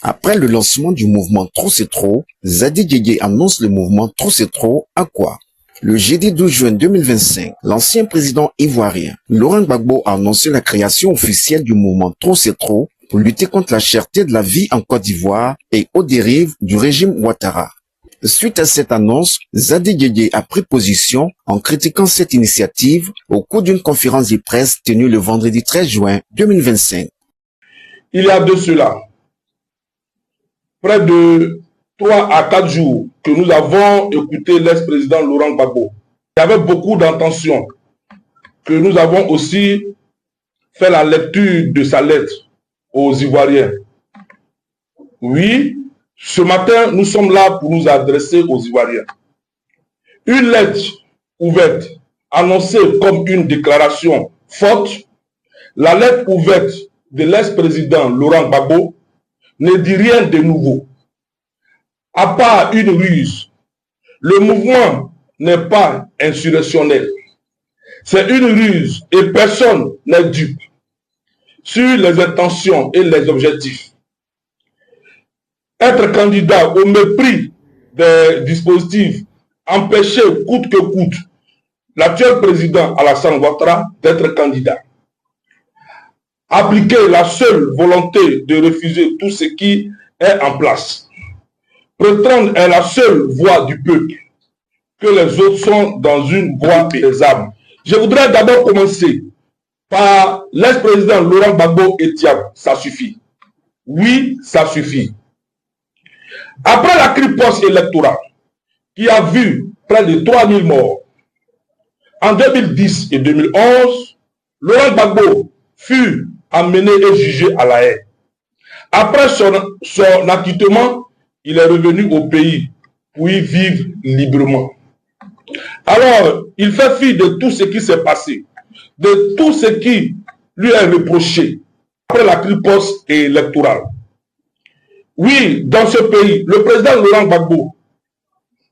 Après le lancement du mouvement Trop c'est trop, Zadi Gueye annonce le mouvement Trop c'est trop à quoi? Le jeudi 12 juin 2025, l'ancien président ivoirien Laurent Gbagbo a annoncé la création officielle du mouvement Trop c'est trop pour lutter contre la cherté de la vie en Côte d'Ivoire et aux dérives du régime Ouattara. Suite à cette annonce, Zadi Gueye a pris position en critiquant cette initiative au cours d'une conférence de presse tenue le vendredi 13 juin 2025. Il y a de cela près de 3 à 4 jours que nous avons écouté l'ex-président Laurent Gbagbo. Il y avait beaucoup d'intentions que nous avons aussi fait la lecture de sa lettre aux Ivoiriens. Oui, ce matin, nous sommes là pour nous adresser aux Ivoiriens. Une lettre ouverte, annoncée comme une déclaration forte, la lettre ouverte de l'ex-président Laurent Gbagbo ne dit rien de nouveau. À part une ruse, le mouvement n'est pas insurrectionnel. C'est une ruse et personne n'est dupe sur les intentions et les objectifs. Être candidat au mépris des dispositifs, empêcher coûte que coûte l'actuel président Alassane Ouattara d'être candidat. Appliquer la seule volonté de refuser tout ce qui est en place. Prétendre est la seule voix du peuple, que les autres sont dans une voie des armes. Je voudrais d'abord commencer par l'ex-président Laurent Gbagbo et Tiab. Ça suffit. Oui, ça suffit. Après la crise post-électorale, qui a vu près de 3000 morts, en 2010 et 2011, Laurent Gbagbo fut amené et jugé à La Haye. Après son acquittement, il est revenu au pays pour y vivre librement. Alors, il fait fi de tout ce qui s'est passé, de tout ce qui lui est reproché après la crise post-électorale. Oui, dans ce pays, le président Laurent Gbagbo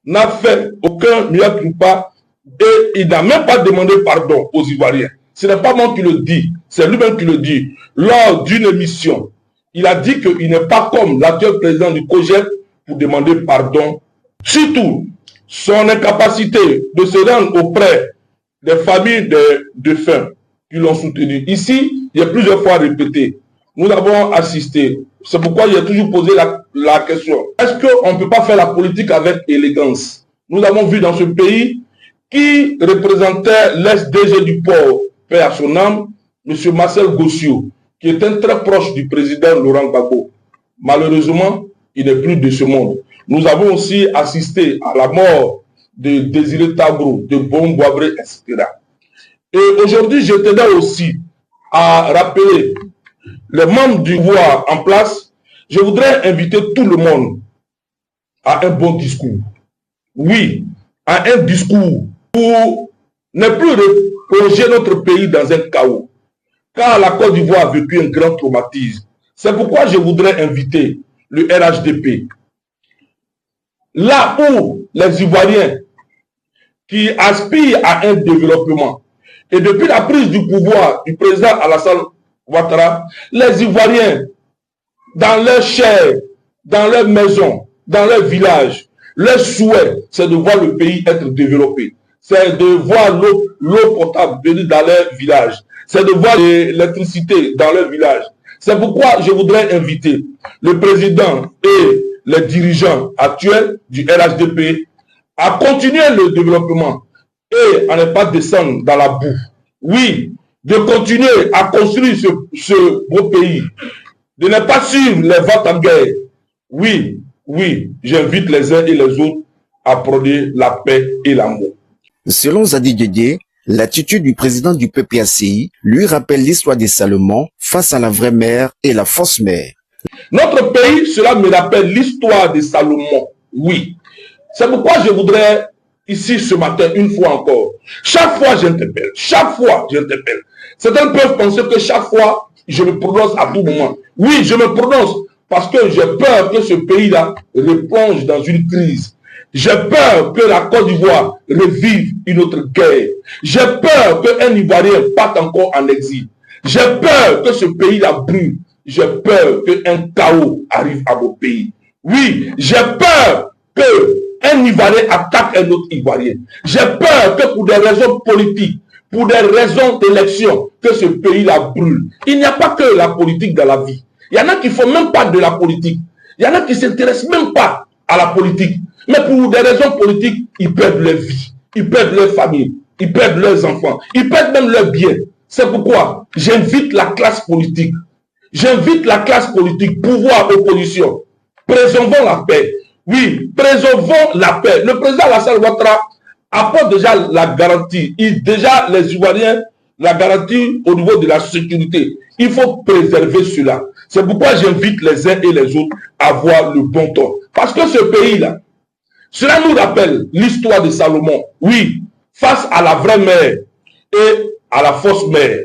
n'a fait aucun miracle pas et il n'a même pas demandé pardon aux Ivoiriens. Ce n'est pas moi qui le dis, c'est lui-même qui le dit. Lors d'une émission, il a dit qu'il n'est pas comme l'actuel président du COJEP pour demander pardon. Surtout, son incapacité de se rendre auprès des familles de défunts qui l'ont soutenu. Ici, il y a plusieurs fois répété. Nous avons assisté. C'est pourquoi j'ai toujours posé la question. Est-ce qu'on ne peut pas faire la politique avec élégance? Nous avons vu dans ce pays qui représentait l'ex-DG du port, paix à son âme, M. Marcel Gossio, qui était très proche du président Laurent Gbagbo. Malheureusement, il n'est plus de ce monde. Nous avons aussi assisté à la mort de Désiré Tabro, de Bon Boabré, etc. Et aujourd'hui, je tenais aussi à rappeler les membres du pouvoir en place. Je voudrais inviter tout le monde à un bon discours. Oui, à un discours pour ne plus replonger notre pays dans un chaos. Car la Côte d'Ivoire a vécu un grand traumatisme. C'est pourquoi je voudrais inviter le RHDP. Là où les Ivoiriens qui aspirent à un développement, et depuis la prise du pouvoir du président Alassane Ouattara, les Ivoiriens, dans leur chair, dans leur maison, dans leur village, leur souhait, c'est de voir le pays être développé. C'est de voir l'eau potable venir dans leur village. C'est de voir l'électricité dans leur village. C'est pourquoi je voudrais inviter le président et les dirigeants actuels du RHDP à continuer le développement et à ne pas descendre dans la boue. Oui, de continuer à construire ce beau pays, de ne pas suivre les ventes en guerre. Oui, j'invite les uns et les autres à prôner la paix et l'amour. Selon Zadi Gueye, l'attitude du président du PPACI lui rappelle l'histoire des Salomon face à la vraie mère et la fausse mère. Notre pays, cela me rappelle l'histoire des Salomon. Oui. C'est pourquoi je voudrais, ici ce matin, une fois encore, chaque fois j'interpelle. Certains peuvent penser que chaque fois, je me prononce à tout moment. Oui, je me prononce parce que j'ai peur que ce pays-là replonge dans une crise. J'ai peur que la Côte d'Ivoire revive une autre guerre. J'ai peur qu'un Ivoirien parte encore en exil. J'ai peur que ce pays-là brûle. j'ai peur qu'un chaos arrive à mon pays. Oui, j'ai peur qu'un Ivoirien attaque un autre Ivoirien. J'ai peur que pour des raisons politiques, pour des raisons d'élection, que ce pays-là brûle. Il n'y a pas que la politique dans la vie. Il y en a qui ne font même pas de la politique. Il y en a qui ne s'intéressent même pas à la politique. Mais pour des raisons politiques, ils perdent leur vie, ils perdent leur famille, ils perdent leurs enfants, ils perdent même leurs biens. C'est pourquoi j'invite la classe politique. J'invite la classe politique, pouvoir, opposition. Préservons la paix. Oui, préservons la paix. Le président Alassane Ouattara apporte déjà la garantie. Déjà, les Ivoiriens, la garantie au niveau de la sécurité. Il faut préserver cela. C'est pourquoi j'invite les uns et les autres à avoir le bon temps. Parce que ce pays-là, cela nous rappelle l'histoire de Salomon. Oui, face à la vraie mère et à la fausse mère.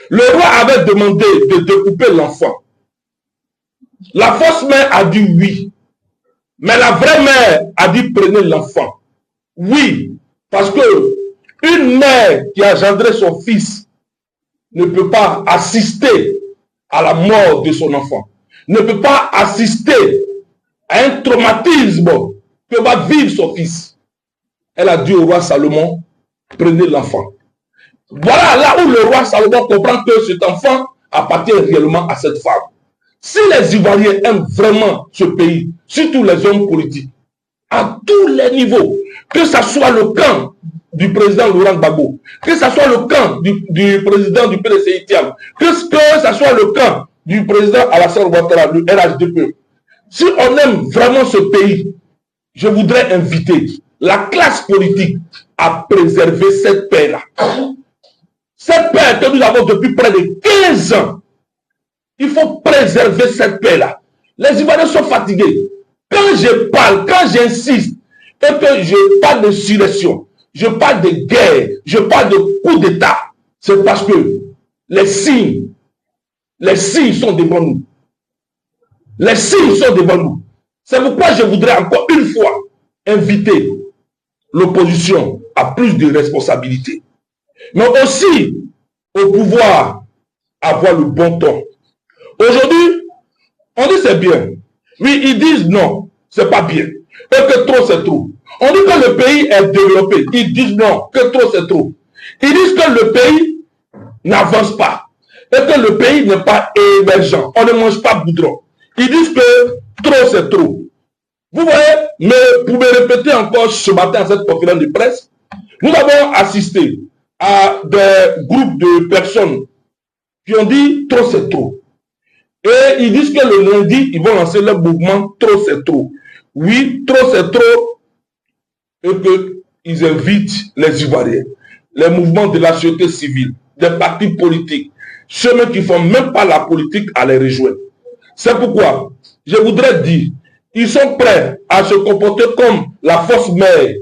Le roi avait demandé de découper l'enfant. La fausse mère a dit oui. Mais la vraie mère a dit prenez l'enfant. Oui, parce que une mère qui a engendré son fils ne peut pas assister à la mort de son enfant. Ne peut pas assister à un traumatisme que va vivre son fils. Elle a dit au roi Salomon, prenez l'enfant. Voilà là où le roi Salomon comprend que cet enfant appartient réellement à cette femme. Si les Ivoiriens aiment vraiment ce pays, surtout les hommes politiques, à tous les niveaux, que ce soit le camp du président Laurent Gbagbo, que ce soit le camp du président du PDC Itiam, que ce soit le camp du président Alassane Ouattara, du RHDP, si on aime vraiment ce pays, je voudrais inviter la classe politique à préserver cette paix-là. Cette paix que nous avons depuis près de 15 ans, il faut préserver cette paix-là. Les Ivoiriens sont fatigués. Quand je parle, quand j'insiste, et que je parle de surréaction, je parle de guerre, je parle de coup d'État, c'est parce que les signes sont devant nous. Les signes sont devant nous. C'est pourquoi je voudrais encore une fois inviter l'opposition à plus de responsabilités. Mais aussi au pouvoir avoir le bon ton. Aujourd'hui, on dit c'est bien. Oui, ils disent non, c'est pas bien. Et que trop c'est trop. On dit que le pays est développé. Ils disent non, que trop c'est trop. Ils disent que le pays n'avance pas. Et que le pays n'est pas émergent. On ne mange pas goudron. Ils disent que trop c'est trop. Vous voyez, mais pour me répéter encore ce matin à cette conférence de presse, nous avons assisté à des groupes de personnes qui ont dit trop c'est trop. Et ils disent que le lundi, ils vont lancer le mouvement trop c'est trop. Oui, trop c'est trop. Et qu'ils invitent les Ivoiriens, les mouvements de la société civile, des partis politiques, ceux qui ne font même pas la politique à les rejoindre. C'est pourquoi je voudrais dire, ils sont prêts à se comporter comme la fausse mère.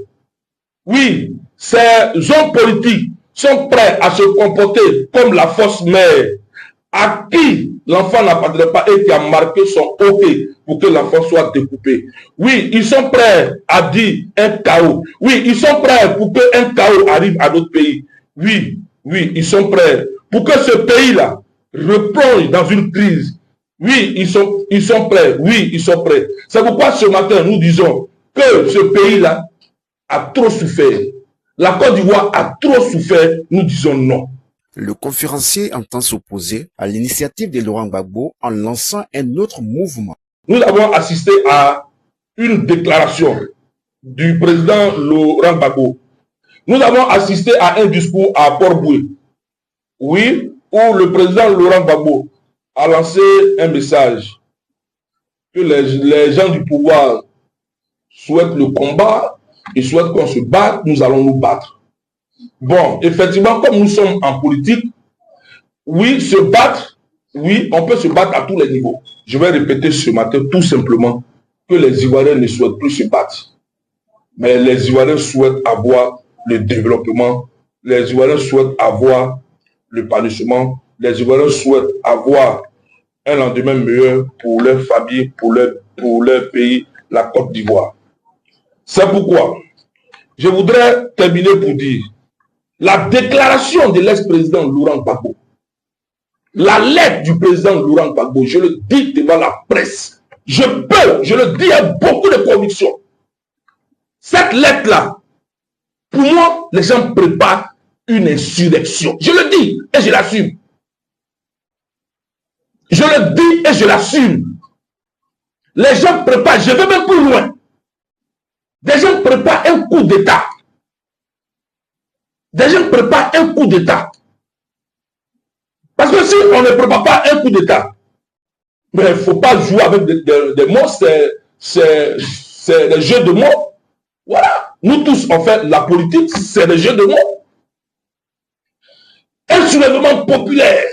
Oui, ces hommes politiques sont prêts à se comporter comme la fausse mère, à qui l'enfant n'appartenait pas et qui a marqué son OK pour que l'enfant soit découpé. Oui, ils sont prêts à dire un chaos. Oui, ils sont prêts pour qu'un chaos arrive à notre pays. Oui, ils sont prêts pour que ce pays-là replonge dans une crise. Oui, ils sont prêts. Oui, ils sont prêts. C'est pourquoi ce matin, nous disons que ce pays-là a trop souffert. La Côte d'Ivoire a trop souffert. Nous disons non. Le conférencier entend s'opposer à l'initiative de Laurent Gbagbo en lançant un autre mouvement. Nous avons assisté à une déclaration du président Laurent Gbagbo. Nous avons assisté à un discours à Port-Boué. Oui, où le président Laurent Gbagbo a lancé un message que les gens du pouvoir souhaitent le combat, ils souhaitent qu'on se batte, nous allons nous battre. Bon, effectivement, comme nous sommes en politique, oui, se battre, oui, on peut se battre à tous les niveaux. Je vais répéter ce matin tout simplement que les Ivoiriens ne souhaitent plus se battre. Mais les Ivoiriens souhaitent avoir le développement, les Ivoiriens souhaitent avoir l'épanouissement, les Ivoiriens souhaitent avoir un lendemain meilleur pour leur famille, pour leur pays, la Côte d'Ivoire. C'est pourquoi je voudrais terminer pour dire la déclaration de l'ex-président Laurent Gbagbo, la lettre du président Laurent Gbagbo, je le dis devant la presse, je le dis avec beaucoup de conviction. Cette lettre-là, pour moi, les gens préparent une insurrection. Je le dis et je l'assume. Je le dis et je l'assume. Les gens préparent, je vais même plus loin. Des gens préparent un coup d'État. Des gens préparent un coup d'État. Parce que si on ne prépare pas un coup d'État, mais il ne faut pas jouer avec des mots, c'est des jeux de mots. Voilà. Nous tous, on fait la politique, c'est des jeux de mots. Un soulèvement populaire.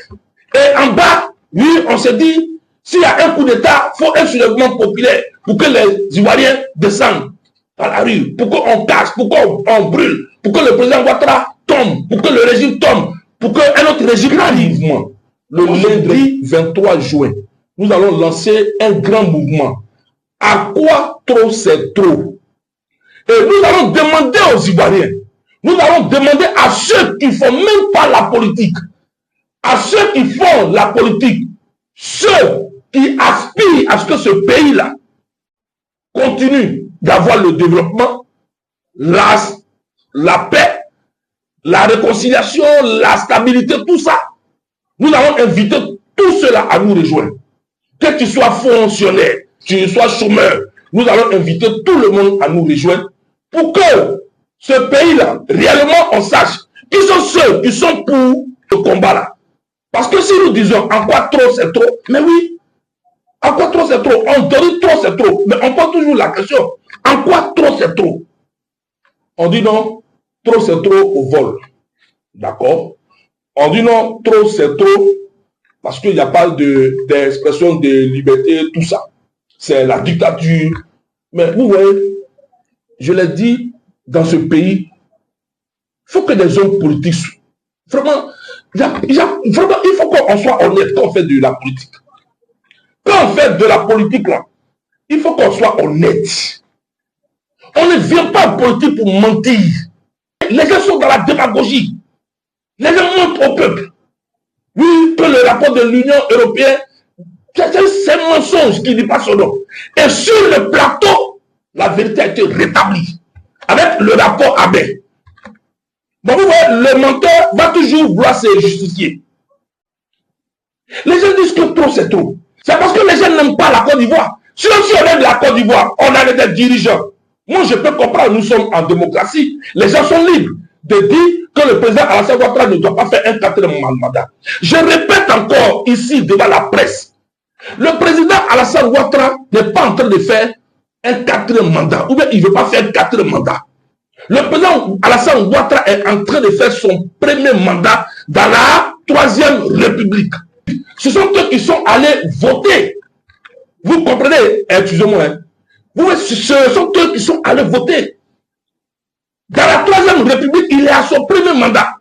Et en bas, oui, on se dit, s'il y a un coup d'État, il faut un soulèvement populaire pour que les Ivoiriens descendent à la rue, pour qu'on casse, pour qu'on brûle, pour que le président Ouattara tombe, pour que le régime tombe, pour qu'un autre régime arrive. Le lundi 23 juin, nous allons lancer un grand mouvement. À quoi trop c'est trop? Et nous allons demander aux Ivoiriens, nous allons demander à ceux qui ne font même pas la politique, à ceux qui font la politique, ceux qui aspirent à ce que ce pays-là continue d'avoir le développement, la paix, la réconciliation, la stabilité, tout ça. Nous allons inviter tout cela à nous rejoindre. Que tu sois fonctionnaire, que tu sois chômeur, nous allons inviter tout le monde à nous rejoindre pour que ce pays-là, réellement, on sache qui sont ceux qui sont pour le combat-là. Parce que si nous disons en quoi trop c'est trop, mais oui, en quoi trop c'est trop, on dit trop c'est trop, mais on pose toujours la question, en quoi trop c'est trop? On dit non, trop c'est trop au vol. D'accord? On dit non, trop c'est trop parce qu'il n'y a pas d'expression de liberté, tout ça. C'est la dictature. Mais vous voyez, je l'ai dit, dans ce pays, il faut que des hommes politiques, vraiment, il faut qu'on soit honnête quand on fait de la politique. Quand on fait de la politique, là, il faut qu'on soit honnête. On ne vient pas en politique pour mentir. Les gens sont dans la démagogie. Les gens montrent au peuple. Oui, que le rapport de l'Union européenne, c'est un mensonge qui ne dit pas son nom. Et sur le plateau, la vérité a été rétablie. Avec le rapport Abbé. Donc vous voyez, le menteur va toujours vouloir se justifier. Les gens disent que trop c'est trop. C'est parce que les gens n'aiment pas la Côte d'Ivoire. Si on aime la Côte d'Ivoire, on a des dirigeants. Moi, je peux comprendre, nous sommes en démocratie. Les gens sont libres de dire que le président Alassane Ouattara ne doit pas faire un quatrième mandat. Je répète encore ici devant la presse. Le président Alassane Ouattara n'est pas en train de faire un quatrième mandat. Ou bien il ne veut pas faire un quatrième mandat. Le président Alassane Ouattara est en train de faire son premier mandat dans la 3e République. Ce sont eux qui sont allés voter. Vous comprenez? Excusez-moi. Hein. Ce sont eux qui sont allés voter. Dans la 3e République, il est à son premier mandat.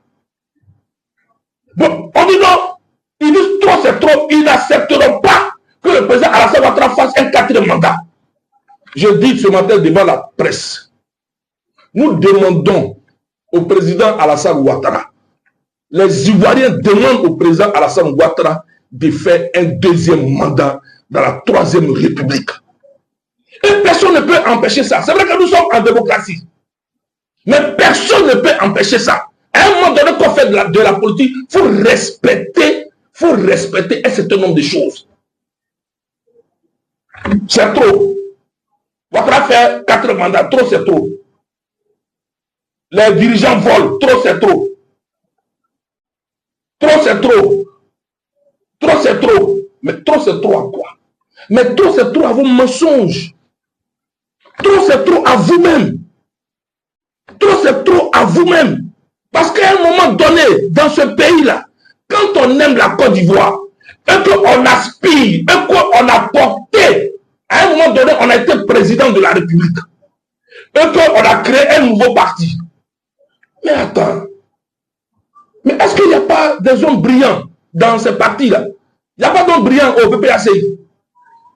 Bon, on dit non. Ils disent trop, c'est trop. Ils n'accepteront pas que le président Alassane Ouattara fasse un 4e mandat. Je dis ce matin devant la presse. Nous demandons au président Alassane Ouattara, les Ivoiriens demandent au président Alassane Ouattara de faire un 2e mandat dans la 3e République. Et personne ne peut empêcher ça. C'est vrai que nous sommes en démocratie. Mais personne ne peut empêcher ça. À un moment donné, quand on fait de la politique, il faut respecter un certain nombre de choses. C'est trop. Ouattara fait 4 mandats, trop c'est trop. Les dirigeants volent, trop c'est trop. Trop c'est trop. Trop c'est trop. Mais trop c'est trop à quoi? Mais trop c'est trop à vos mensonges. Trop c'est trop à vous-même. Trop c'est trop à vous-même. Parce qu'à un moment donné, dans ce pays-là, quand on aime la Côte d'Ivoire, et qu'on aspire, et qu'on a porté, à un moment donné, on a été président de la République, et qu'on a créé un nouveau parti. Mais attends, mais est-ce qu'il n'y a pas des hommes brillants dans ce parti-là? Il n'y a pas d'hommes brillants au PPACI.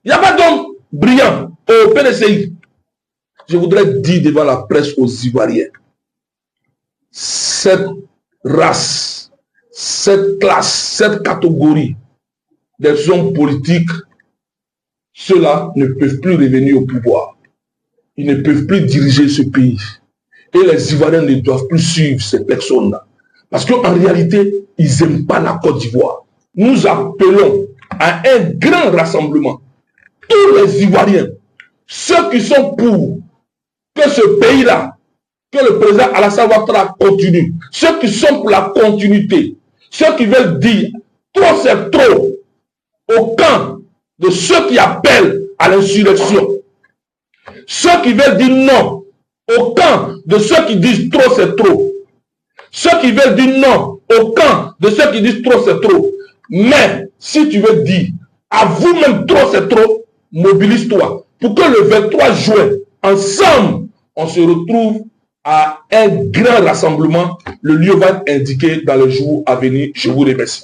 Il n'y a pas d'hommes brillants au PDCI. Je voudrais dire devant la presse aux Ivoiriens, cette race, cette classe, cette catégorie des hommes politiques, ceux-là ne peuvent plus revenir au pouvoir. Ils ne peuvent plus diriger ce pays. Et les Ivoiriens ne doivent plus suivre ces personnes-là. Parce qu'en réalité, ils n'aiment pas la Côte d'Ivoire. Nous appelons à un grand rassemblement. Tous les Ivoiriens, ceux qui sont pour que ce pays-là, que le président Alassane Ouattara continue, ceux qui sont pour la continuité, ceux qui veulent dire trop c'est trop au camp de ceux qui appellent à l'insurrection, ceux qui veulent dire non au camp de ceux qui disent trop c'est trop, ceux qui veulent dire non au camp de ceux qui disent trop c'est trop. Mais si tu veux dire à vous-même trop c'est trop, mobilise-toi pour que le 23 juin, ensemble, on se retrouve à un grand rassemblement. Le lieu va être indiqué dans les jours à venir. Je vous remercie.